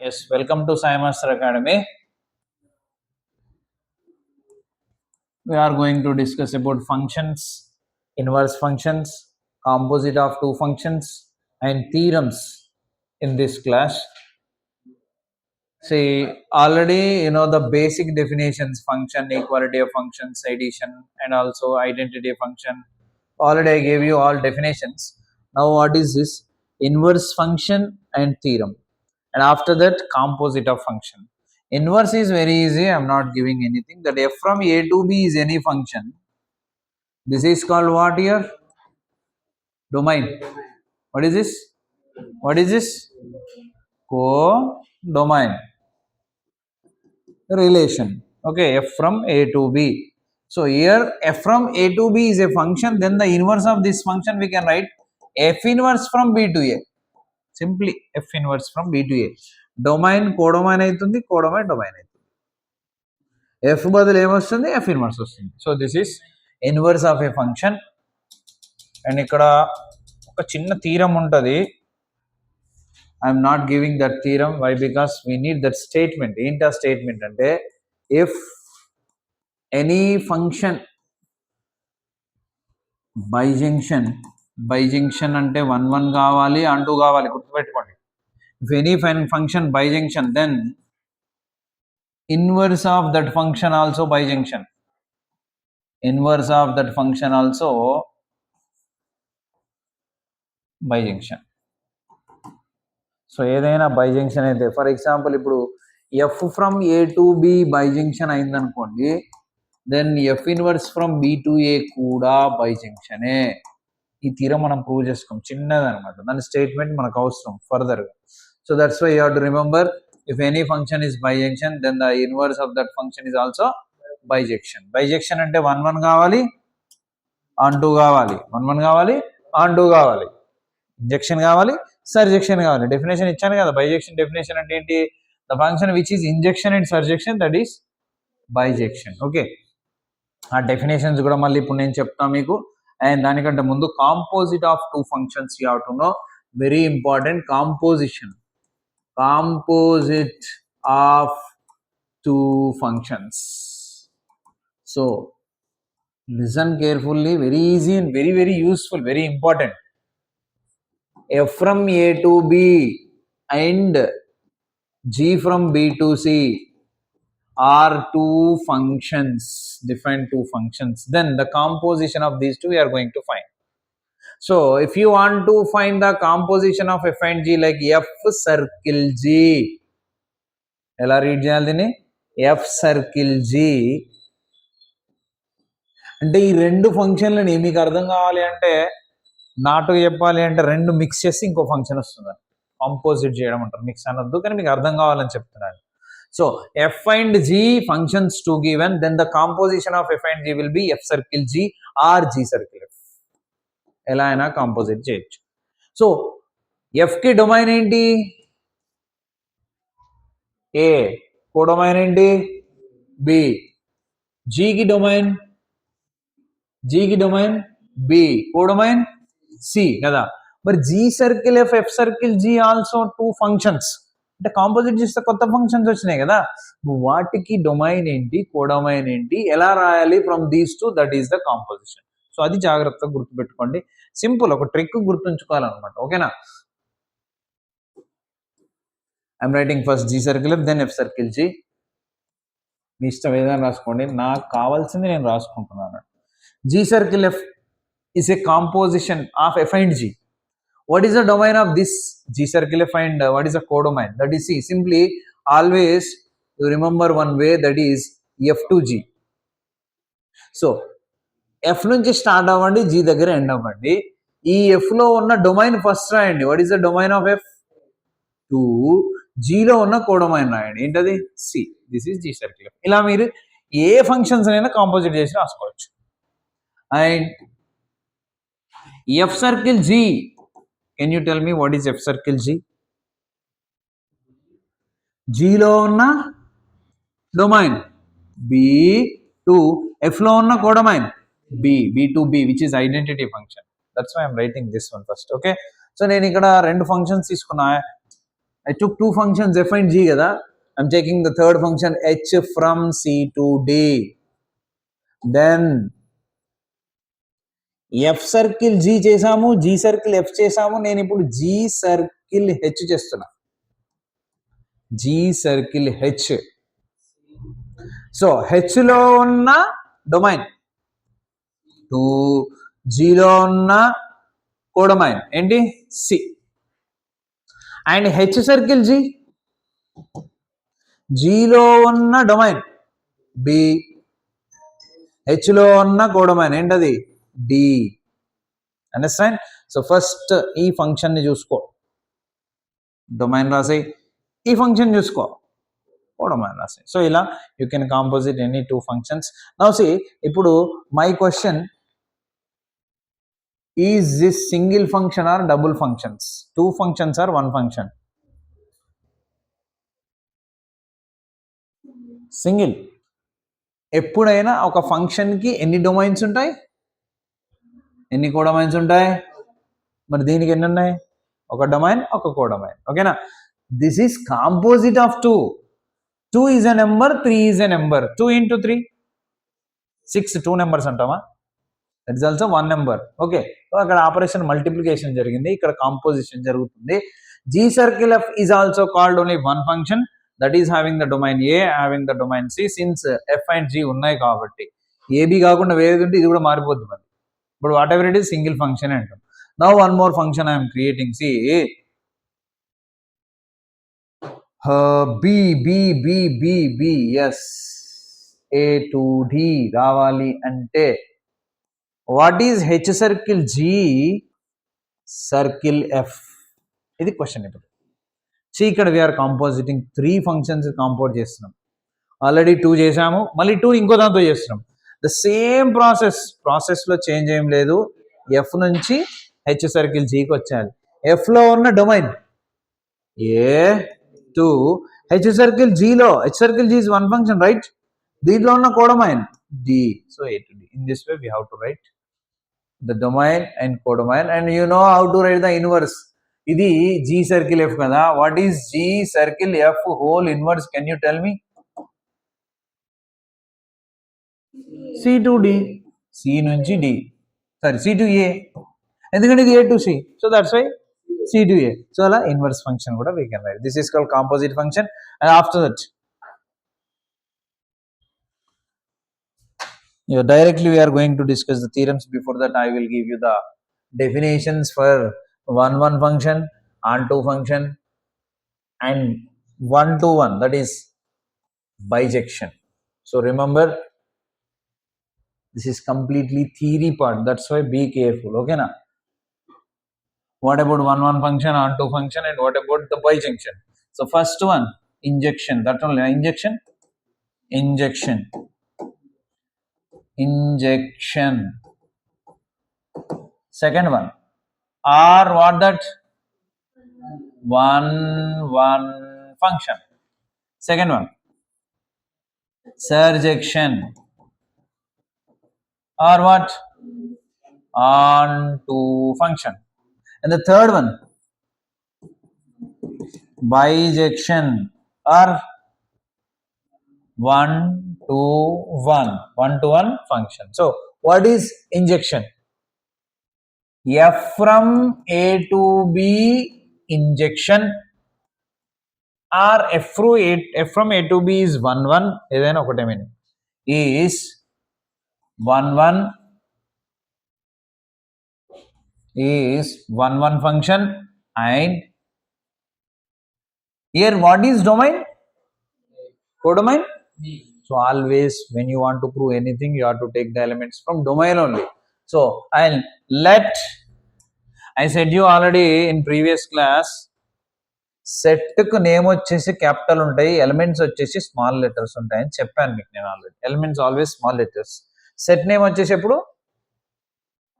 Yes, welcome to Sai Master Academy. We are going to discuss about functions, inverse functions, composite of two functions, and theorems in this class. See, already you know the basic definitions: function, equality of functions, addition, and also identity function. Already I gave you all definitions. Now, what is this? Inverse function and theorem, and after that, composite of function. Inverse is very easy. I am not giving anything. That f from a to b is any function. This is called what here? Domain. What is this? What is this? Co-domain relation. Okay, f from a to b. So here f from a to b is a function. Then the inverse of this function we can write f inverse from b to a. Simply f inverse from b to a. Domain codomain అవుతుంది, codomain domain అవుతుంది. F బదులు ఏమొస్తుంది? F inverse వస్తుంది. So this is inverse of a function. And ఇక్కడ ఒక చిన్న theorem ఉంటుంది. I'm not giving that theorem. Why? Because we need that statement. ఏంటి ఆ స్టేట్మెంట్ అంటే, ఇఫ్ ఎనీ ఫంక్షన్ బైజంక్షన్ అంటే 1 కావాలి, 2 కావాలి, గుర్తుపెట్టుకోండి. If any function bijunction, then inverse of that function also bijunction. Inverse of that function also bijunction. So ఏదైనా bijection అయితే, for example ఇప్పుడు F from A to B bijection అయిందనుకోండి, then F inverse from B to A కూడా బైజంక్షనే. ఈ తీరం మనం prove చేసుకోం, చిన్నది అనమాట. దాని స్టేట్మెంట్ మనకు అవసరం ఫర్దర్గా. So that's why you have to remember, if any function is bijunction, then the inverse of that function is also bijection. Bijection అంటే 1 కావాలి, 2 కావాలి, 1 కావాలి, 2 కావాలి, ఇంజెక్షన్ కావాలి, సర్జెక్షన్ కావాలి. డెఫినేషన్ ఇచ్చాను కదా. బైజెక్షన్ డెఫినేషన్ అంటే ఏంటి? The function which is injection and సర్జెక్షన్, that is bisection. Okay, ఆ డెఫినేషన్స్ కూడా మళ్ళీ ఇప్పుడు నేను చెప్తాను మీకు. అండ్ దానికంటే ముందు composite of two functions you have to know. Very important. Composite of two functions. So listen carefully. Very easy and very, very useful, very important. F from A to B and G from B to C are two functions, different two functions. Then the composition of these two we are going to find. So if you want to find the composition of f and g, like f circle g, ఎలా read చేయాలి దీన్ని? f circle g అంటే ఈ రెండు ఫంక్షన్లని మీకు అర్థం కావాలి అంటే, నాటుగా చెప్పాలి అంటే, రెండు మిక్స్ చేసి ఇంకో ఫంక్షన్ వస్తుంది. కాంపోజిట్ చేయడం అంటారు. మిక్స్ అనొద్దు, కానీ మీకు అర్థం కావాలని చెప్తున్నాను. So F and G functions two given, then the composition of F and G will be F circle G or G circle F. ఎలా అయినా కాంపోజిట్ చేయొచ్చు. సో ఎఫ్కి డొమైన్ ఏంటి? ఏ. కోడొమైన్ ఏంటి? బి. జీకి డొమైన్ బి. కోడొమైన్ సి కదా. మరి G circle F, F circle G also two functions. అంటే కాంపోజిట్ చేస్తే కొత్త ఫంక్షన్స్ వచ్చినాయి కదా. వాటికి డొమైన్ ఏంటి, కోడొమైన్ ఏంటి, ఎలా రాయాలి? From these two, that is the composition. So అది జాగ్రత్తగా గుర్తుపెట్టుకోండి. సింపుల్, ఒక ట్రిక్ గుర్తుంచుకోవాలన్నమాట. ఓకేనా? I'm writing first G circle F, then F circle G. మీ ఇష్టం ఏదైనా రాసుకోండి, నాకు కావాల్సింది నేను రాసుకుంటున్నాను. G circle F is a composition of f and g. What is the domain of this G circle f and what is the codomain? That is, see, simply always you remember one way, that is f to g. So f నుంచి start అవ్వండి, g దగ్గర end అవ్వండి. ఈ f లో ఉన్న domain first రాయండి. What is the domain of f? 2. g లో ఉన్న కోడొమైన్ రాయండి. ఏంటది? c. This is g circle f. ఇలా మీరు ఏ ఫంక్షన్స్ అయినా కాంపోజిట్ చేసి రాసుకోవచ్చు. And f circle g, can you tell me what is f circle g? g లో ఉన్న డొమైన్ b2, f లో ఉన్న codomain b to b, which is identity function. That's why I'm writing this one first. Okay, so నేను ఇక్కడ రెండు functions తీసుకున్నా. I took two functions f and g kada. I'm taking the third function h from c to d. Then f circle g చేసాము, g circle f చేసాము. నేను ఇప్పుడు g circle h చేస్తున్నా. g circle h. So h లో ఉన్న domain to g లో ఉన్న codomain ఏంటి c. And H circle G, జీలో ఉన్న డొమైన్ బి, హెచ్లో ఉన్న కోడొమైన్ ఏంటది డి. అండర్స్టాండ్? సో ఫస్ట్ ఈ ఫంక్షన్ని చూసుకో, డొమైన్ రాసాయి, ఈ ఫంక్షన్ చూసుకో, కోడొమైన్ రాసాయి. సో ఇలా you can composite any two functions. Now see, ఇప్పుడు my question, is this single function or double functions? Two functions or one function? Single. ఎప్పుడైనా ఒక ఫంక్షన్కి ఎన్ని డొమైన్స్ ఉంటాయి, ఎన్ని కోడొమైన్స్ ఉంటాయి? మరి దీనికి ఎన్ని ఉన్నాయి? ఒక డొమైన్, ఒక కోడొమైన్. ఓకేనా? This is composite of two. 2 is a number, 3 is a number. 2 into 3 6, 2 numbers అంటామా? That is also 1 number. Okay, అక్కడ ఆపరేషన్ మల్టిప్లికేషన్ జరిగింది, ఇక్కడ కాంపోజిషన్ జరుగుతుంది. G circle F is also called only one function, that is having the domain A, having the domain C. Since F and G ఉన్నాయి కాబట్టి, AB కాకుండా వేరేది ఉంటే ఇది కూడా మారిపోద్ది మరి. ఇప్పుడు whatever it is single function అంటాం. Now one more function I'm creating. C B B B B B S A to D రావాలి అంటే what is H circle G circle F? ఇది క్వశ్చన్. ఇప్పుడు సి ఇక్కడ we're compositing 3 functions compose చేస్తున్నాం. Already 2 చేసాము, మళ్ళీ 2 ఇంకో దాంతో చేస్తున్నాం. ద సేమ్ ప్రాసెస్లో చేంజ్ ఏం లేదు. ఎఫ్ నుంచి హెచ్ సర్కిల్ జీకి వచ్చేయాలి. ఎఫ్లో ఉన్న domain A to H circle జీలో, H circle G is one function right, దీంట్లో ఉన్న codomain D. So A to D. In this way we have to write the domain and codomain, and you know how to write the inverse. Idi G circle F kada. What is G circle F whole inverse? Can you tell me? C to D. C nunchi D. Sorry, C to A. Endukante idi A to C. So that's why C to A. So ala inverse function kuda we can write. This is called composite function. And after that, directly we are going to discuss the theorems. Before that, I will give you the definitions for one function, onto function, and one to one, that is bijection. So remember, this is completely theory part, that's why be careful. Okay na? What about one function, onto function, and what about the bijection? So first one, injection. That only injection. Second one, or what that? One function. Second one, surjection, or what? Onto function. And the third one, bijection, or one to one function. So what is injection? F from A to B injection, or F from A to B is 1 ఏదైనా ఒకటే meaning. is 1 function. And here what is domain? Codomain. So always when you want to prove anything, you have to take the elements from domain only. So I said you already in previous class, set కు name వచ్చేసి capital ఉంటాయి, elements వచ్చేసి small letters ఉంటాయని చెప్పాను మీకు నేను already. Elements always small letters, set name వచ్చేసి ఎప్పుడు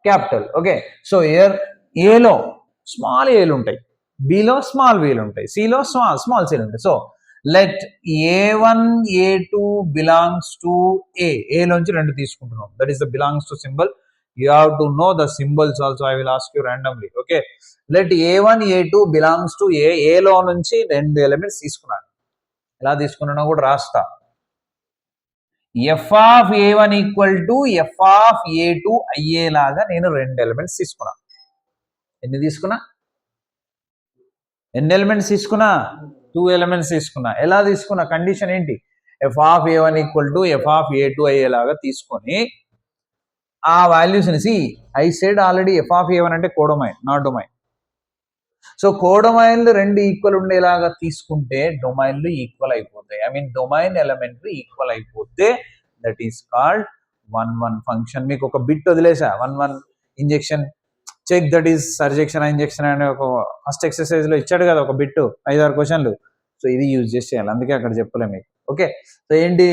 క్యాపిటల్. ఓకే, సో హియర్ ఏలో స్మాల్ ఏలు ఉంటాయి, బిలో స్మాల్ వీలు ఉంటాయి, సిలో స్మాల్ సీలు ఉంటాయి. So let a1 a2 belongs to a లోంచి 2 తీసుకుంటున్నాం, that is the belongs to symbol. You have to know the symbols also. I will ask you randomly. Okay. Let A1, A2 belongs to A. A లో నుంచి 2 elements తీసుకున్నాను. ఎలా తీసుకున్నానో కూడా రాస్తా. F of A1 equal to F of A2 అయ్యేలాగా నేను 2 elements తీసుకున్నా. ఎన్ని తీసుకున్నా? ఎన్ని ఎలిమెంట్స్ తీసుకున్నా? 2 ఎలిమెంట్స్ తీసుకున్నా. ఎలా తీసుకున్నా? కండిషన్ ఏంటి? F of A1 equal to F of A2 అయ్యేలాగా తీసుకొని ఆ వాల్యూస్ని I said already F of A1 అంటే కోడొమైన్, నాట్ డొమైన్. సో కోడొమైన్లు 2 ఈక్వల్ ఉండేలాగా తీసుకుంటే డొమైన్లు ఈక్వల్ అయిపోతాయి. ఐ మీన్ డొమైన్ ఎలిమెంట్లు ఈక్వల్ అయిపోతే దట్ ఈస్ కాల్డ్ 1-1 ఫంక్షన్. మీకు ఒక బిట్ వదిలేసా, 1-1 injection check that is surjection injection అనే ఒక ఫస్ట్ ఎక్సర్సైజ్ లో ఇచ్చాడు కదా ఒక బిట్, 5-6 క్వశ్చన్లు. సో ఇది యూజ్ చేసి చేయాలి, అందుకే అక్కడ చెప్పలే మీకు. ఓకే, సో ఏంటి?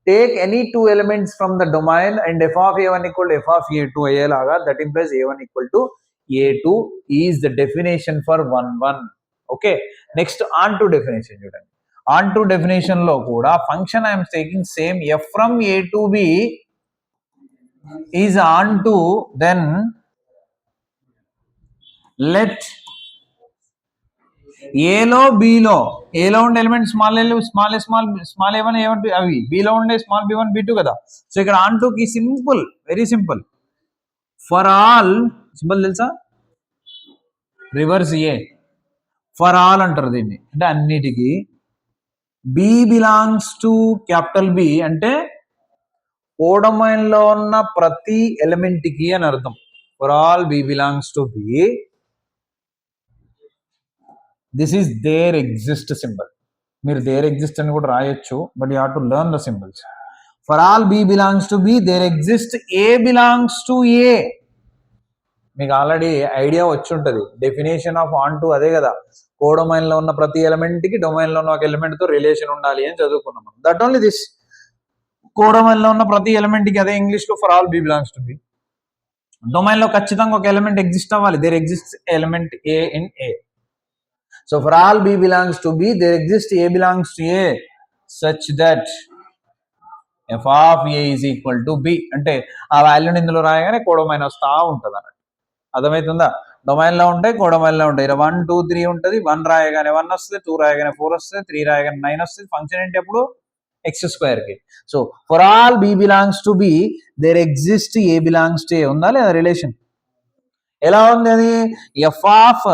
Take any 2 elements from the domain and f of A1 equal to f of A2 అయ్యేలాగా, that implies A1 equal to A2 is the definition for 1-1. Okay, next on to definition చూడండి. On to definition లో కూడా function I am taking same f from A to B is on to, then let ఏలో below, ఏలో ఉండే element small L small a small A1 A1 అవి, below ఉండే small B1 B2 కదా. So ఇక్కడ onto కి simple, very simple. For all simple తెలుసా? Reverse A for all అంటారు దీన్ని, అంటే అన్నిటికీ. B belongs to capital B అంటే కోడొమైన్ లో ఉన్న ప్రతి ఎలిమెంట్ కి అని అర్థం. For all B belongs to B, this is there exist symbol. మీరు దేర్ ఎగ్జిస్ట్ అని కూడా రాయొచ్చు, but you have to learn the symbols. For all B belongs to B, there exist A belongs to ఏ. మీకు already idea వచ్చి ఉంటుంది. Definition of on to అదే కదా, codomain లో ఉన్న ప్రతి ఎలిమెంట్ కి డొమైన్ లో ఉన్న ఒక ఎలిమెంట్ తో రిలేషన్ ఉండాలి అని చదువుకున్నాం. దట్ ఓన్లీ దిస్, కోడొమైన్ లో ఉన్న ప్రతి ఎలిమెంట్ కి, అదే ఇంగ్లీష్ లో for all B belongs to B. Domain లో ఖచ్చితంగా ఒక ఎలిమెంట్ ఎగ్జిస్ట్ అవ్వాలి. There exist element A in A. So for all B belongs to B, there exists A belongs to A such that f of A is equal to B. అంటే ఆ వాల్యూని ఇందులో రాయగానే codomain వస్తా ఉంటుంది అన్నట్టు. అర్థమవుతుందా? Domain లో ఉంటాయి, కోడొమైన్ లో ఉంటాయి. 1 2 3 ఉంటుంది. 1 రాయగానే 1 వస్తుంది, 2 రాయగానే 4 వస్తుంది, 3 రాయగానే 9 వస్తుంది. ఫంక్షన్ ఏంటి అప్పుడు? x² కి. So for all B belongs to B, there exists A belongs to A. ఉందా లేదా రిలేషన్? ఎలా ఉంది అది? F of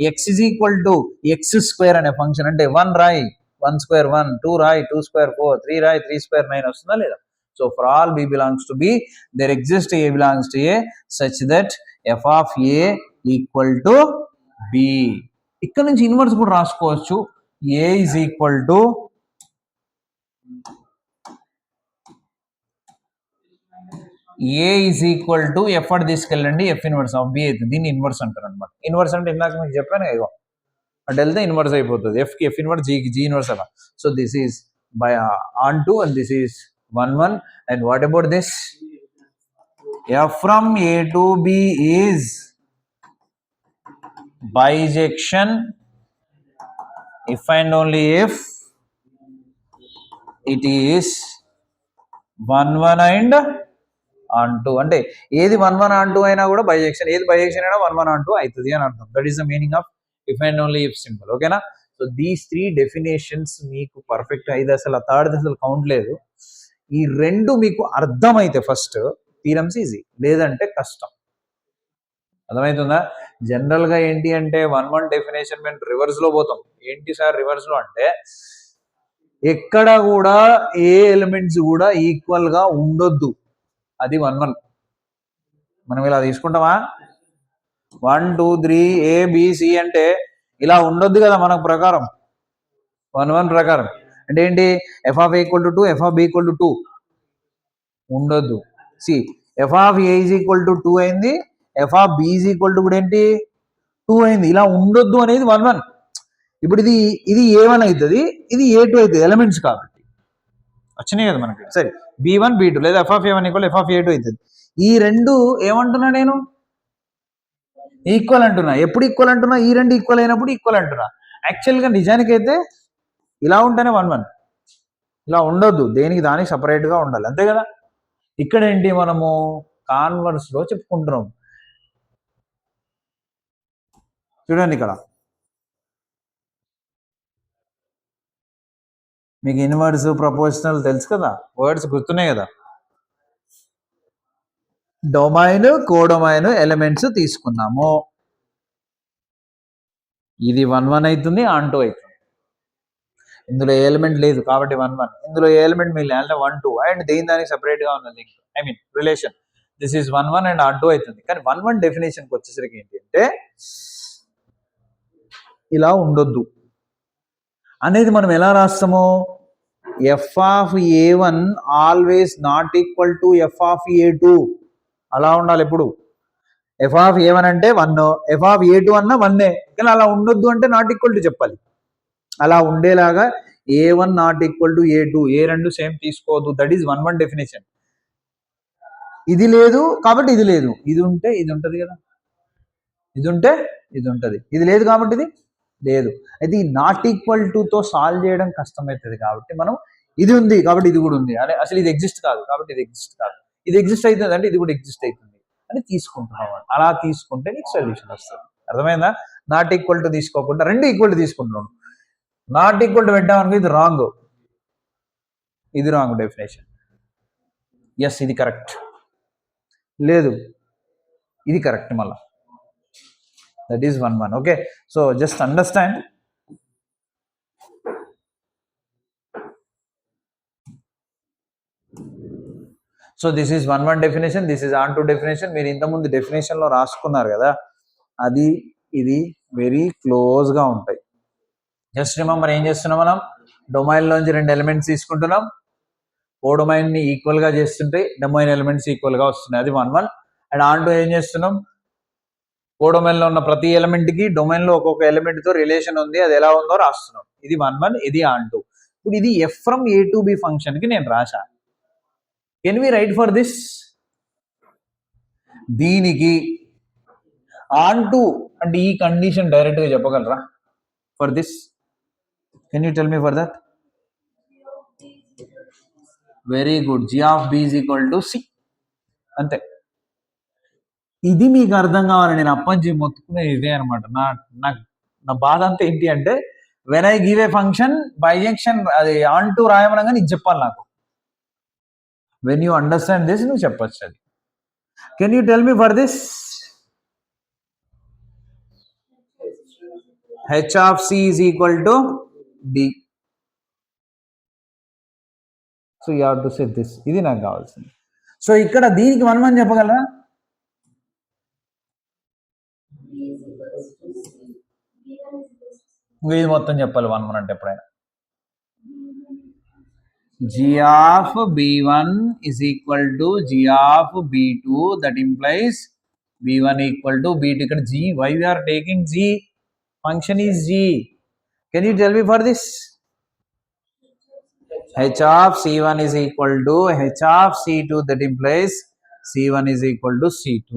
X is equal to x² అనే ఫంక్షన్ అంటే 1 రాయి 1² 1, 2 రాయి 2² 4, 3 రాయి 3² 9 వస్తుందా లేదా? So for all B belongs to B, there exists A belongs to A such that f of A equal to B. ఇక్కడ నుంచి ఇన్వర్స్ కూడా రాసుకోవచ్చు. A is equal to A is equal to F at తీసుకెళ్ళండి, F inverse of B అయితే దీన్ని inverse అంటారు అనమాట. Inverse అంటే ఇందాక మీకు చెప్పాను కదా, అటు వెళ్తే ఇన్వర్స్ అయిపోతుంది. F కి F ఇన్వర్స్, G కి G ఇన్వర్స్ అలా. So this is by on to and this is 1-1. And what about this? F from A to B is bijection if and only if it is 1-1 and onto. అంటే ఏది 1-1 onto అయినా కూడా bisection, ఏది bisection అయినా 1-1 onto అవుతుంది అని అర్థం. That is the meaning of if and only if symbol. ఓకేనా? సో దీస్ 3 డెఫినేషన్స్ మీకు పర్ఫెక్ట్. ఇది అసలు థర్డ్ అసలు కౌంట్ లేదు. ఈ 2 మీకు అర్థమైతే ఫస్ట్ థీరమ్స్ ఈజీ, లేదంటే కష్టం. అర్థమవుతుందా? జనరల్ గా ఏంటి అంటే 1-1 డెఫినేషన్ మేము రివర్స్ లో పోతాం. ఏంటి సార్ రివర్స్ లో అంటే, ఎక్కడ కూడా ఏ ఎలిమెంట్స్ కూడా ఈక్వల్ గా ఉండొద్దు. అది 1-1. మనం ఇలా తీసుకుంటామా? 1 2 3 ABC అంటే ఇలా ఉండొద్దు కదా మనకు ప్రకారం, 1-1 ప్రకారం. అంటే ఏంటి? F of A equal to 2, F of B equal to 2 ఉండొద్దు. See F of A is equal to 2 అయింది, F of B is equal to కూడా ఏంటి 2 అయింది. ఇలా ఉండొద్దు అనేది 1-1. ఇప్పుడు ఇది A1 అవుతుంది, ఇది A2 అవుతుంది, ఎలిమెంట్స్ కాబట్టి వచ్చినాయి కదా మనకి. సరే, B1 B2 లేదా F of A1 equal F of A2 అవుతుంది. ఈ 2 ఏమంటున్నా నేను? ఈక్వల్ అంటున్నా. ఎప్పుడు ఈక్వల్ అంటున్నా? ఈ 2 ఈక్వల్ అయినప్పుడు ఈక్వల్ అంటున్నా. యాక్చువల్గా నిజానికైతే ఇలా ఉంటేనే 1-1, ఇలా ఉండొద్దు. దేనికి దానికి సపరేట్గా ఉండాలి, అంతే కదా. ఇక్కడ ఏంటి, మనము కాన్వర్స్లో చెప్పుకుంటున్నాం. చూడండి ఇక్కడ మీకు ఇన్వర్స్ ప్రపోర్షనల్ తెలుసు కదా, వర్డ్స్ గుర్తున్నాయి కదా. డొమైన్ కోడొమైన్ ఎలిమెంట్స్ తీసుకున్నాము. ఇది 1 1 అవుతుంది, ఆన్ 2 అవుతుంది. ఇందులో ఏ ఎలిమెంట్ లేదు కాబట్టి 1 1. ఇందులో ఏ ఎలిమెంట్ మిగిలిన అంటే 1 2 అండ్ దేని దానికి సెపరేట్గా ఉన్న link, I mean relation. This is 1 1 and on 2 అవుతుంది. కానీ 1 1 డెఫినేషన్కి వచ్చేసరికి ఏంటి అంటే ఇలా ఉండొద్దు అనేది మనం ఎలా రాస్తాము, F of A1 always not equal to F of A2 అలా ఉండాలి ఎప్పుడు. ఎఫ్ ఆఫ్ A1 అంటే 1, ఎఫ్ ఆఫ్ A2 అన్న 1, కానీ అలా ఉండొద్దు అంటే నాట్ ఈక్వల్ టు చెప్పాలి. అలా ఉండేలాగా A1 not equal to A2, ఏ రెండు సేమ్ తీసుకోవద్దు. That is 1 1 definition. ఇది లేదు కాబట్టి ఇది లేదు, ఇది ఉంటే ఇది ఉంటుంది కదా, ఇది ఉంటే ఇది ఉంటుంది, ఇది లేదు కాబట్టి ఇది లేదు. అయితే ఈ నాట్ ఈక్వల్ టుతో సాల్వ్ చేయడం కష్టమవుతుంది కాబట్టి మనం ఇది ఉంది కాబట్టి ఇది కూడా ఉంది అదే, అసలు ఇది ఎగ్జిస్ట్ కాదు కాబట్టి ఇది ఎగ్జిస్ట్ కాదు, ఇది ఎగ్జిస్ట్ అవుతుంది అంటే ఇది కూడా ఎగ్జిస్ట్ అవుతుంది అని తీసుకుంటున్నాం. అలా తీసుకుంటే నీకు సొల్యూషన్ వస్తుంది. అర్థమైందా? నాట్ ఈక్వల్ టు తీసుకోకుండా రెండు ఈక్వల్ టు తీసుకుంటున్నాం. నాట్ ఈక్వల్ టు పెట్టామనుకో ఇది రాంగ్, ఇది రాంగ్ డెఫినేషన్. ఎస్ ఇది కరెక్ట్, లేదు ఇది కరెక్ట్, మళ్ళా that is 1 1. Okay, so just understand. So this is 1 1 definition, this is on 2 definition. మీరు ఇంతకుముందు డెఫినేషన్లో రాసుకున్నారు కదా, అది ఇది వెరీ క్లోజ్గా ఉంటాయి. జస్ట్ రిమెంబర్ ఏం చేస్తున్నాం మనం, డొమైన్లోంచి రెండు ఎలిమెంట్స్ తీసుకుంటున్నాం, ఓ డొమైన్ని ఈక్వల్గా చేస్తుంటే డొమైన్ ఎలిమెంట్స్ ఈక్వల్గా వస్తున్నాయి, అది 1 1. అండ్ ఆన్ 2 ఏం చేస్తున్నాం, ఓ డొమైన్లో ఉన్న ప్రతి ఎలిమెంట్కి డొమైన్లో ఒక్కొక్క ఎలిమెంట్తో రిలేషన్ ఉంది, అది ఎలా ఉందో రాస్తున్నాం. ఇది 1 1, ఇది ఆన్ 2. ఇప్పుడు ఇది F from A to B ఫంక్షన్కి నేను రాశా. Can we write for this? దీనికి ఆన్ 2 అంటే ఈ కండిషన్ డైరెక్ట్గా చెప్పగలరా for this? Can you tell me for that? Very good, G of B is equal to C. అంతే. ఇది మీకు అర్థం కావాలి. నేను అప్పంచి మొత్తుకునేది ఇదే అనమాట. నా బాధ అంతా ఏంటి అంటే, when I give a function bisection అది ఆన్ 2 రాయమనగా నీకు చెప్పాలి నాకు. వెన్ యూ అండర్స్టాండ్ దిస్ నువ్వు చెప్పచ్చు అది. Can you tell me for this? H of C is equal to D. So you have to say this. ఇది నాకు కావాల్సింది. సో ఇక్కడ దీనికి 1 1 చెప్పగలరా? ఇది మొత్తం చెప్పాలి 1 1 అంటే ఎప్పుడైనా. G of B1 is equal to G of B2, that implies B1 equal to B2. ఇక్కడ G, why we are taking G? Function is G. Can you tell me for this? H of C1 is equal to H of C2, that implies C1 is equal to C2.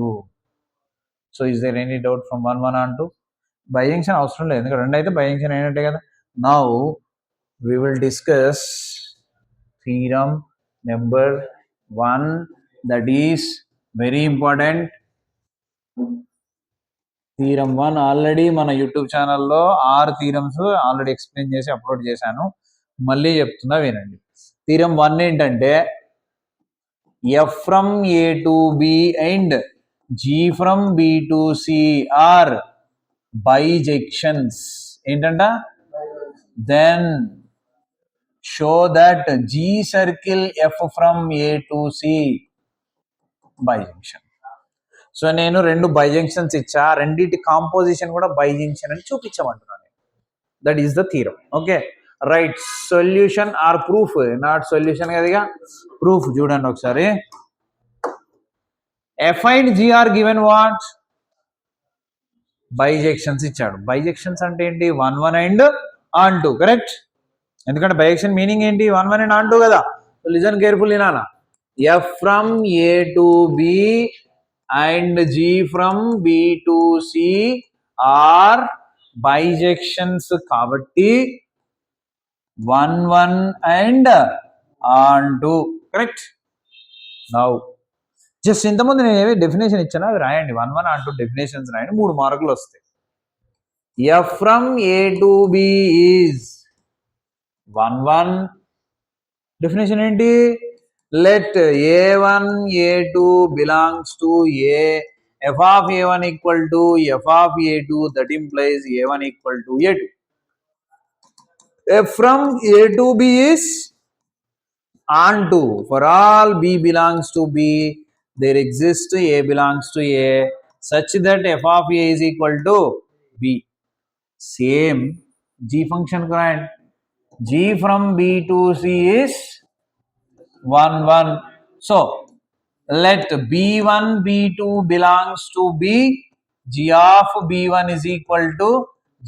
So is there any doubt from 1 1 on 2? బైజంక్షన్ అవసరం లేదు, ఎందుకంటే రెండు అయితే బైజంక్షన్ అయినట్టే కదా. Now we will discuss theorem number 1, that is very important. Theorem 1 already మన YouTube ఛానల్లో 6 theorems already explain చేసి అప్లోడ్ చేశాను, మళ్ళీ చెప్తున్నా వినండి. థీరం 1 ఏంటంటే, F from A to B and G from B to C are bijections. ఏంటంట? Then show that G circle F from A to C bijection. సో నేను రెండు బైజంక్షన్స్ ఇచ్చా, రెండింటి కాంపోజిషన్ కూడా బైజంక్షన్ అని చూపించమంటున్నాను. That is the theorem. Okay right. Solution or proof, not solution కదిగా, proof చూడండి ఒకసారి. F and G are given what? Bijections ఇచ్చాడు. బైజెక్షన్స్ అంటే ఏంటి? 1 1 అండ్ ఆన్ 2, కరెక్ట్? ఎందుకంటే బైజెక్షన్ మీనింగ్ ఏంటి? 1 1 అండ్ ఆన్ 2 కదా. సో లిజన్ కేర్ఫుల్లీ నానా. F from A to B and G from B to C are bijections కాబట్టి 1 1 and on 2, correct? Now just ఇంతకుముందు నేను ఏమి డెఫినేషన్ ఇచ్చాను అవి రాయండి, 1 1 అంటూ డెఫినేషన్స్ రాయండి, 3 మార్కులు వస్తాయి. F from A to B is 1 1. Definition ఏంటి? Let A1 A2 belongs to A. F of A1 equal to F of A2, that implies A1 equal to A2. F from A to B is onto. For all B belongs to B, there exists A belongs to A such that F of A is equal to B. Same G function client. G from B to C is 1 1. So let B1 B2 belongs to B. G of B1 is equal to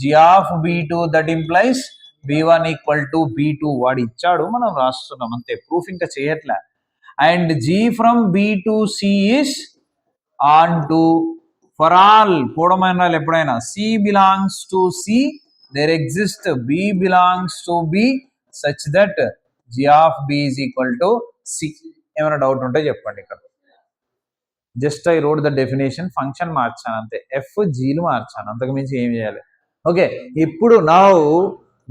G of B2, that implies B1 equal to B2. వాడు ఇచ్చాడు, మనం రాస్తున్నాం అంతే, proof ఇంకా చేయట్లే. And G from B to C is on to. For all పూర్ణమైనరాలు ఎప్పుడైనా C belongs to C, there exists B belongs to B such that G of B is equal to C. ఏమైనా doubt ఉంటే చెప్పండి. ఇక్కడ just I wrote the definition, function మార్చాను అంతే, F జీలు మార్చాను, అంతకు మించి ఏం చేయాలి. ఓకే, ఇప్పుడు now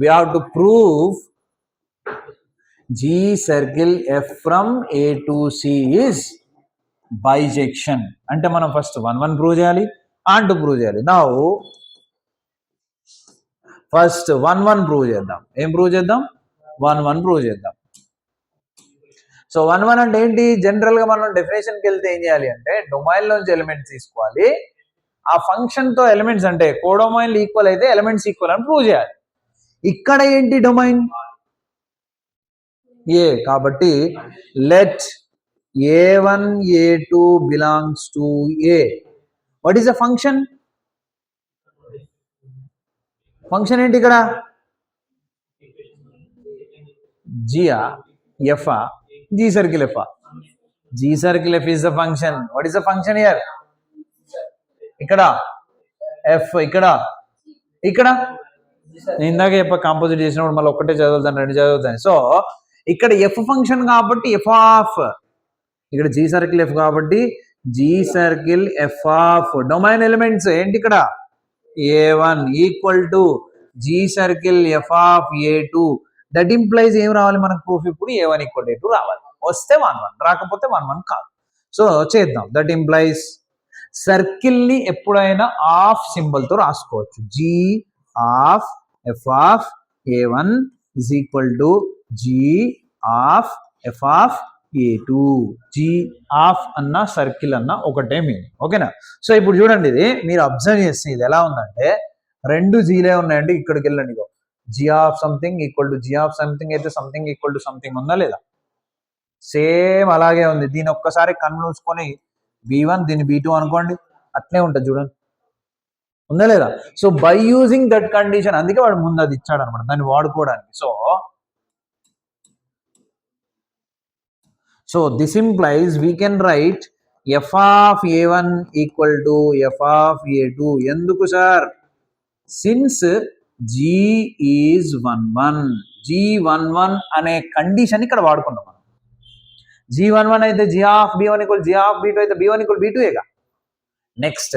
we have to prove G circle F from A to C is bijection. అంటే మనం ఫస్ట్ 1 1 ప్రూవ్ చేయాలి, అండ్ ప్రూవ్ చేయాలి. నౌ ఫస్ట్ 1 1 ప్రూవ్ చేద్దాం. ఏం ప్రూవ్ చేద్దాం? 1 1 ప్రూవ్ చేద్దాం. సో 1 1 అంటే ఏంటి? జనరల్ గా మనం డెఫినేషన్కి వెళ్తే ఏం చేయాలి అంటే డొమైన్ లోంచి ఎలిమెంట్స్ తీసుకోవాలి, ఆ ఫంక్షన్ తో ఎలిమెంట్స్ అంటే కోడొమైన్లు ఈక్వల్ అయితే ఎలిమెంట్స్ ఈక్వల్ అని ప్రూవ్ చేయాలి. ఇక్కడ ఏంటి డొమైన్? ఏ, కాబట్టి let A1 A2 belongs to A. What is the function? Function ఏంటి ఇక్కడ? Jiya ఎఫా? G circle F. G circle F is the function. What is the function here? ఇక్కడ F, ఇక్కడ ఇక్కడ ఇందాక ఎప్ప కాంపోజిట్ చేసినప్పుడు మళ్ళీ ఒక్కటే చదువుతాను, 2 చదువుతాను. సో ఇక్కడ F ఫంక్షన్ కాబట్టి F ఆఫ్, ఇక్కడ G సర్కిల్ F కాబట్టి G circle F of domain elements ఏంటి ఇక్కడ? A1 equal to G circle F of A2. That implies ఏం రావాలి మనకు ప్రూఫ్? ఇప్పుడు A1 ఈక్వల్ టు A2 రావాలి. వస్తే 1 1, రాకపోతే 1 1 కాదు. సో చేద్దాం. దట్ ఇంప్లైజ్ సర్కిల్ ని ఎప్పుడైనా ఆఫ్ సింబల్ తో రాసుకోవచ్చు. G of F of A1 is equal to G of F of A2. G of అన్న సర్కిల్ అన్న ఒకటే మీనింగ్. ఓకేనా? సో ఇప్పుడు చూడండి, ఇది మీరు అబ్జర్వ్ చేస్తే ఇది ఎలా ఉందంటే 2 జీలే ఉన్నాయండి. ఇక్కడికి వెళ్ళండి, G of something equal to G of something అయితే సంథింగ్ ఈక్వల్ టు సంథింగ్ ఉందా లేదా? సేమ్ అలాగే ఉంది. దీని ఒక్కసారి కన్వూసుకొని B1 దీన్ని B2 అనుకోండి, అట్లే ఉంటుంది చూడండి, ఉందా లేదా? So by using that condition, అందుకే వాడు ముందు అది ఇచ్చాడు అనమాట దాన్ని వాడుకోవడానికి. So this implies we can right F of A1 equal to F of A2. ఎందుకు sir? Since G is 1 1, G11 అనే కండిషన్ ఇక్కడ వాడుకున్నాం మనం. G11 అయితే G of B1 equal G of B2 అయితే B1 ఈక్వల్ B2 ఏగా. Next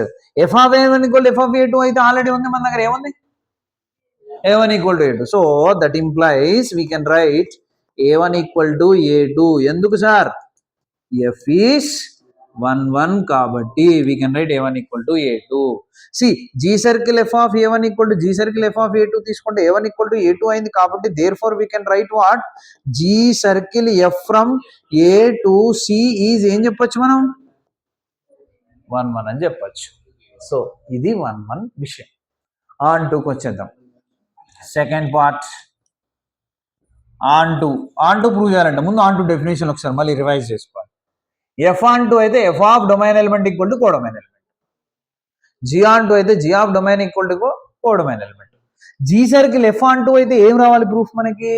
F of A1 equal F of A2 అయితే already ఉంది మన దగ్గర, ఏముంది? A1 equal to A2. So that implies we can write A1 equal to A2. ఎందుకు sir? F is 1 1 కాబట్టి we can write A1 equal to A2. See G circle F of A1 equal to G circle F of A2 తీసుకుంటే A1 equal to A2 అయింది కాబట్టి therefore we can write what? G circle F from A to C is ఏం చెప్పొచ్చు మనం? 1 1 అని చెప్పొచ్చు. So ఇది 1 1 విషయం. ఆన్ టూకి వచ్చేద్దాం. Second part on two prove చేయాలంటే ముందు ఆన్ టూ డెఫినేషన్ ఒకసారి మళ్ళీ రివైజ్ చేసుకోవాలి. F ఆన్ టూ అయితే F of domain element equal to codomain element. G onto అయితే G of domain equal to codomain element. G circle F onto అయితే ఏం రావాలి ప్రూఫ్ మనకి?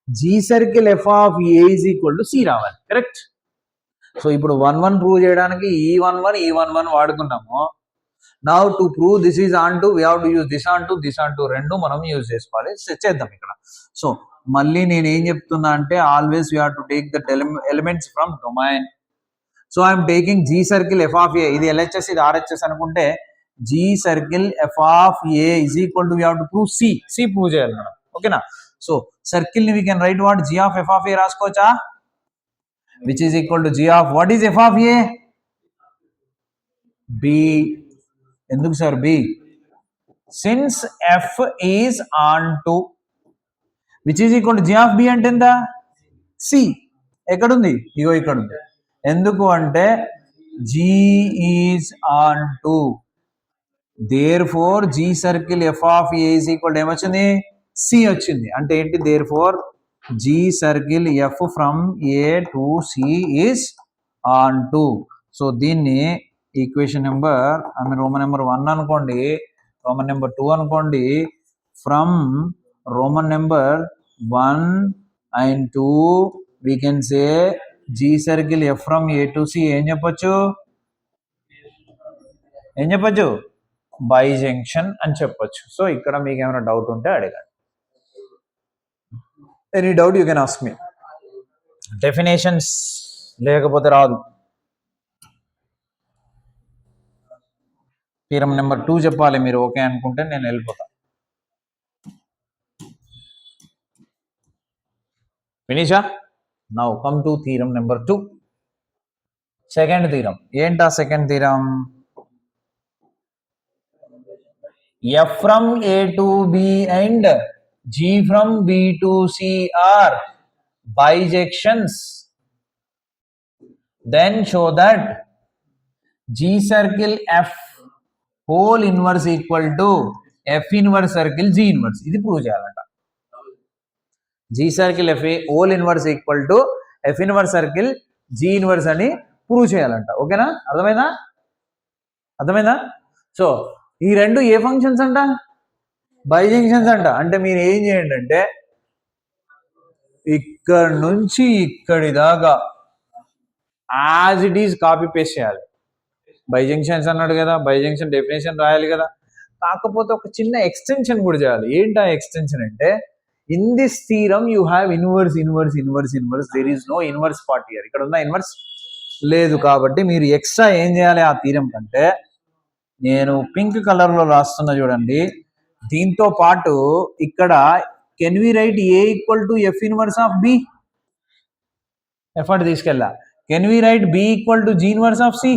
G circle F of A is equal to C రావాలి. Correct? So ఇప్పుడు 1 1 prove చేయడానికి E11 వాడుకున్నాము. Now to prove this is onto we have to use this onto రెండు మనం యూజ్ చేసుకోవాలి. చేద్దాం ఇక్కడ. సో మళ్ళీ నేను ఏం చెప్తున్నా అంటే always we have to take that elements from domain. So I'm taking G circle F of A, ఇది ఎల్హెచ్ఎస్ ఇది ఆర్హెచ్ఎస్ అనుకుంటే G circle F of A is equal to to prove C prove చేయాలి మనం. ఓకేనా? So circle ని we can write what G of F of A రాసుకోవచ్చా, which is equal to G of what is F of A, B. ఎందుకు sir B? Since F is onto which is equal to G of B అంటే ఎంత, C. ఎక్కడుంది? ఇగో ఇక్కడ ఉంది. ఎందుకు అంటే G is onto, therefore G circle F of A is equal ఏమొచ్చింది, సి వచ్చింది. అంటే ఏంటి, therefore G circle F from A to C is onto. So దీన్ని ఈక్వేషన్ నెంబర్ రోమన్ నెంబర్ 1 అనుకోండి, Roman number 2 అనుకోండి. From Roman number 1 and 2 we can say G circle F from A to C ఏం చెప్పొచ్చు, బైజంక్షన్ అని చెప్పొచ్చు. So ఇక్కడ మీకు ఏమైనా డౌట్ ఉంటే అడగండి. Any doubt you can ask me. Definitions లేకపోతే రాదు. థీరం నెంబర్ 2 చెప్పాలి మీరు, ఓకే అనుకుంటే నేను వెళ్ళిపోతా. ఫినిషా? Now come to theorem number 2, second theorem. ఏంటా second theorem? F from A to B and G from B to C are bijections. Then show that G circle F whole inverse equal to F inverse circle G inverse. ఇది prove చేయాలంట. G circle F whole inverse equal to F inverse circle G inverse అని prove చేయాలంట. ఓకేనా? అర్థమైందా? So ఈ రెండు ఏ functions అంట, బైజంక్షన్స్ అంట. అంటే మీరు ఏం చేయండి అంటే ఇక్కడ నుంచి ఇక్కడి దాకా as it is copy paste చేయాలి. బైజంక్షన్స్ అన్నాడు కదా, బైజంక్షన్ డెఫినేషన్ రాయాలి కదా. కాకపోతే ఒక చిన్న ఎక్స్టెన్షన్ కూడా చేయాలి. ఏంటి ఆ ఎక్స్టెన్షన్ అంటే, in this theorem you have inverse, there is no inverse part here. ఇక్కడ ఉన్న ఇన్వర్స్ లేదు కాబట్టి మీరు ఎక్స్ట్రా ఏం చేయాలి ఆ థీరం కంటే, నేను పింక్ కలర్ లో రాస్తున్నా చూడండి, దీంతో పాటు ఇక్కడ can we write A equal to F inverse of B, effort తీసుకెళ్ళా. Can we write B equal to G inverse of C,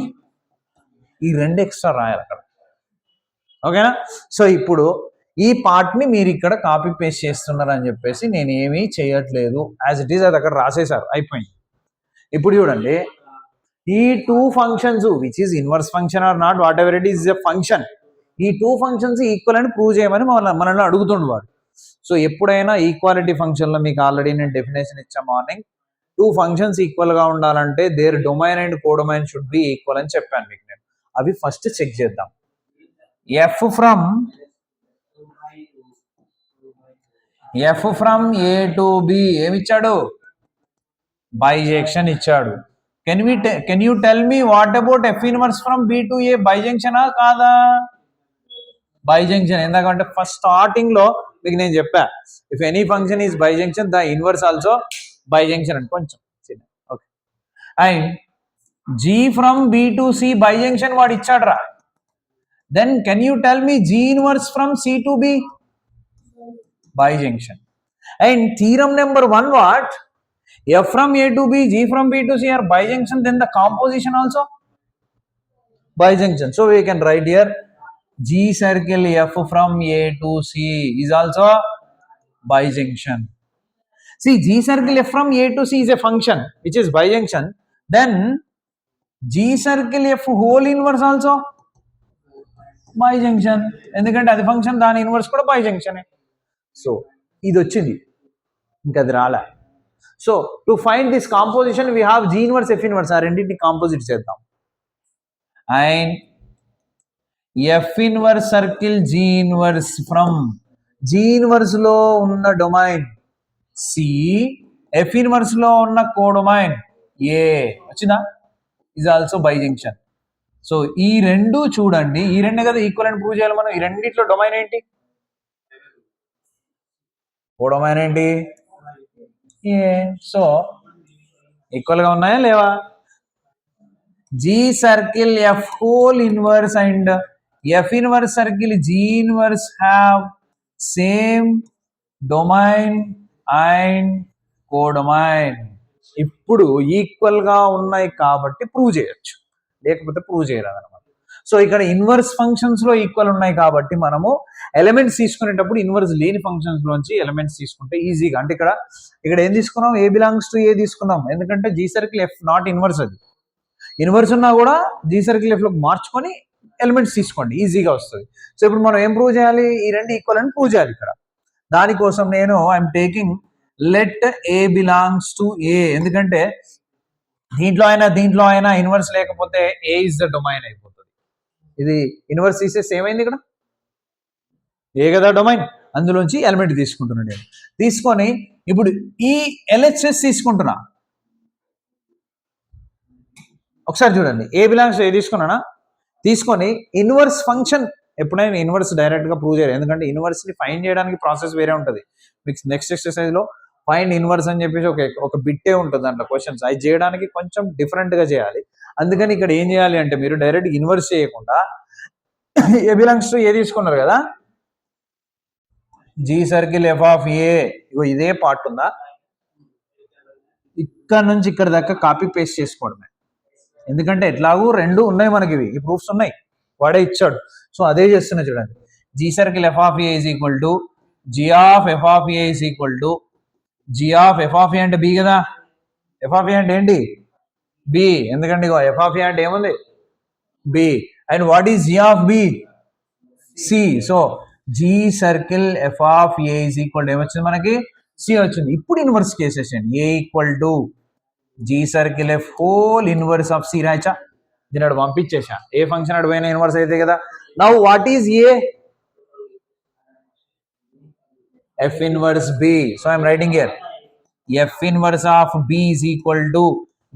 ఈ రెండు ఎక్స్ట్రా రాయాలి అక్కడ. ఓకేనా? సో ఇప్పుడు ఈ పార్ట్ ని మీరు ఇక్కడ కాపీ పేస్ట్ చేస్తున్నారు అని చెప్పేసి నేను ఏమీ చేయట్లేదు, యాజ్ ఇట్ ఈస్ అది అక్కడ రాసేసారు, అయిపోయింది. ఇప్పుడు చూడండి, ఈ two functions which is inverse function are not, what ever it is a function, ఈ టూ ఫంక్షన్స్ ఈక్వల్ అని ప్రూవ్ చేయమని మనల్ని అడుగుతుండు వాడు. సో ఎప్పుడైనా ఈక్వాలిటీ ఫంక్షన్ లో మీకు ఆల్రెడీ నేను డెఫినేషన్ ఇచ్చా మార్నింగ్, టూ ఫంక్షన్స్ ఈక్వల్ గా ఉండాలంటే their domain and codomain should be equal అని చెప్పాను మీకు నేను. అవి ఫస్ట్ చెక్ చేద్దాం. F from A to B ఏమిచ్చాడు, బైజెక్షన్ ఇచ్చాడు. Can you tell me what about F inverse from B to A, బైజంక్షనా కాదా? బైజంక్షన్. ఎందుకంటే ఫస్ట్ స్టార్టింగ్ లో మీకు నేను చెప్పా, if any function is bijection the inverse also bijection అని కొంచెం చిన్న. Okay, and G from B to C bijection వాడు ఇచ్చాడు రా. Then can you tell me G inverse from C to B, bijection. And theorem number 1 what, F from A to B, G from B to C are bijunction, then the composition also bijunction. So we can write here G circle F from A to C is also bijunction. See, G circle F from A to C is a function which is bijunction. Then G circle F whole inverse also bijunction. ఎందుకంటే అది function, దాని inverse కూడా bijunction. So ఇది వచ్చింది, ఇంకా అది రాలే. So to find this composition we have G inverse F inverse, ఆ రెండింటిని కాంపోజిట్ చేద్దాం. And F inverse circle G inverse from, G inverse లో ఉన్న డొమైన్ సి, ఎఫ్ ఇన్వర్స్ లో ఉన్న కోడొమైన్ ఏ వచ్చిందా, ఇస్ ఆల్సో బైజంక్షన్. సో ఈ రెండు చూడండి, ఈ రెండు కదా ఈక్వల్ అని ప్రూవ్ చేయాలి మనం. ఈ రెండిట్లో డొమైన్ ఏంటి, కోడొమైన్ ఏంటి, ఏ. సో ఈక్వల్ గా ఉన్నాయా లేవా? G circle F whole inverse and F inverse circle G inverse have same domain and codomain. ఇప్పుడు ఈక్వల్ గా ఉన్నాయి కాబట్టి ప్రూవ్ చేయొచ్చు, లేకపోతే ప్రూవ్ చేయరాదు అనమాట. సో ఇక్కడ ఇన్వర్స్ ఫంక్షన్స్ లో ఈక్వల్ ఉన్నాయి కాబట్టి మనము ఎలిమెంట్స్ తీసుకునేటప్పుడు ఇన్వర్స్ లేని ఫంక్షన్స్ లోంచి ఎలిమెంట్స్ తీసుకుంటే ఈజీగా, అంటే ఇక్కడ ఏం తీసుకున్నాం, ఏ బిలాంగ్స్ టు ఏ తీసుకున్నాం, ఎందుకంటే G circle F not inverse, అది ఇన్వర్స్ ఉన్నా కూడా జీ సర్కిల్ ఎఫ్ లో మార్చుకొని ఎలిమెంట్స్ తీసుకోండి, ఈజీగా వస్తుంది. సో ఇప్పుడు మనం ఏం ప్రూవ్ చేయాలి, ఈ రెండు ఈక్వల్ అని ప్రూవ్ చేయాలి. ఇక్కడ దానికోసం నేను I'm taking let A belongs to A, ఎందుకంటే దీంట్లో అయినా ఇన్వర్స్ లేకపోతే ఏ ఇస్ ద డొమైన్ అయిపోతుంది. ఇది ఇన్వర్స్ తీసేసి ఏమైంది, ఇక్కడ ఏ కదా డొమైన్, అందులోంచి ఎలిమెంట్ తీసుకుంటున్నాను నేను. తీసుకొని ఇప్పుడు ఈ ఎల్హెచ్ఎస్ తీసుకుంటున్నా, ఒకసారి చూడండి, ఏ బిలాంగ్స్ ఏ తీసుకున్నానా, తీసుకొని ఇన్వర్స్ ఫంక్షన్, ఎప్పుడైనా ఇన్వర్స్ డైరెక్ట్ గా ప్రూవ్ చేయరు, ఎందుకంటే ఇన్వర్స్ ని ఫైండ్ చేయడానికి ప్రాసెస్ వేరే ఉంటుంది. మీకు నెక్స్ట్ ఎక్సర్సైజ్ లో ఫైండ్ ఇన్వర్స్ అని చెప్పేసి ఒక బిట్టే ఉంటుంది దాంట్లో క్వశ్చన్స్, అది చేయడానికి కొంచెం డిఫరెంట్ గా చేయాలి. అందుకని ఇక్కడ ఏం చేయాలి అంటే మీరు డైరెక్ట్ ఇన్వర్స్ చేయకుండా ఏ బిలాంగ్స్ టు ఏ తీసుకున్నారు కదా, జీ సర్కిల్ ఎఫ్ ఆఫ్ ఏ, ఇదే పార్ట్ ఉందా, ఇక్కడ నుంచి ఇక్కడ దాకా కాపీ పేస్ట్ చేసుకోవడమే, ఎందుకంటే ఎట్లాగూ రెండు ఉన్నాయి మనకి, ఈ ప్రూఫ్స్ ఉన్నాయి, వాడే ఇచ్చాడు. సో అదే చేస్తున్నా చూడండి, G circle F of A is equal to G of F of A is equal to G of F of A అంటే బి కదా, ఎఫ్ ఆఫ్ ఏ అంటే ఏంటి బి, ఎందుకంటే ఎఫ్ ఆఫ్ ఏ అంటే ఏముంది B, and what is G of B C. So G circle F of A is equal to ఏమొచ్చింది మనకి, C వచ్చింది. ఇప్పుడు ఇన్వర్స్ కేసేసండి, A equal to G circle F whole inverse of C రాయచా, దీని అడు పంపించేసా, ఏ ఫంక్షన్ అడు పోయినా ఇన్వర్స్ అయితే కదా. Now what is A, F inverse B. So I'm writing here F inverse of B is equal to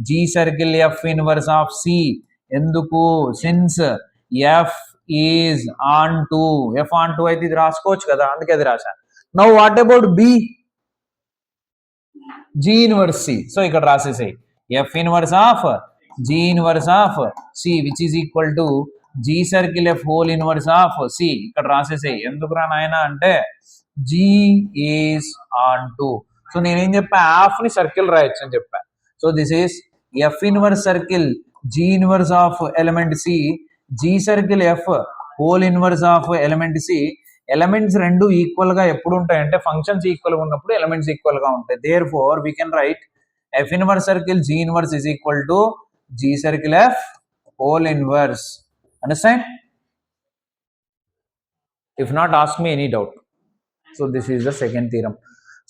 G circle F inverse of C. ఎందుకు, since F is onto, F onto అయితే ఇది రాసుకోవచ్చు కదా, అందుకే అది రాశా. Now what about B, G inverse C. సో ఇక్కడ రాసేసాయి F inverse of G inverse of C which is equal to G circle F whole inverse of C. ఇక్కడ రాసేసాయి, ఎందుకు రా నాయన అంటే G is onto. So నేనేం చెప్పా, హాఫ్ ని సర్కిల్ రాయొచ్చు అని చెప్పా. So this is F inverse circle G inverse of element C, G circle F whole inverse of element C. Elements రెండు ఈక్వల్ గా ఎప్పుడు ఉంటాయంటే ఫంక్షన్స్ ఈక్వల్ గా ఉన్నప్పుడు ఎలిమెంట్స్ ఈక్వల్ గా ఉంటాయి. Therefore we can write F inverse circle G inverse is equal to G circle F whole inverse. Understand? If not ask me any doubt. So this is the second theorem.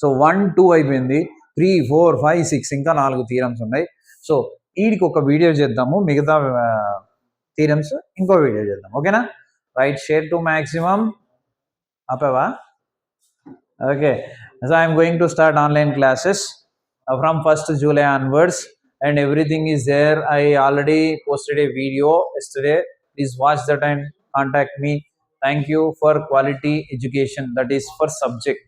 So 1, 2 అయిపోయింది, 3, 4, 5, 6 ఇంకా 4 theorems ఉన్నాయి. So వీడికి ఒక video చేద్దాము, మిగతా theorems ఇంకో video చేద్దాం, ఓకేనా? Right, share to maximum. Apava? Okay, so I am going to start online classes from 1st July onwards, and everything is there. I already posted a video yesterday. Please watch that and contact me. Thank you for quality education, that is for subject.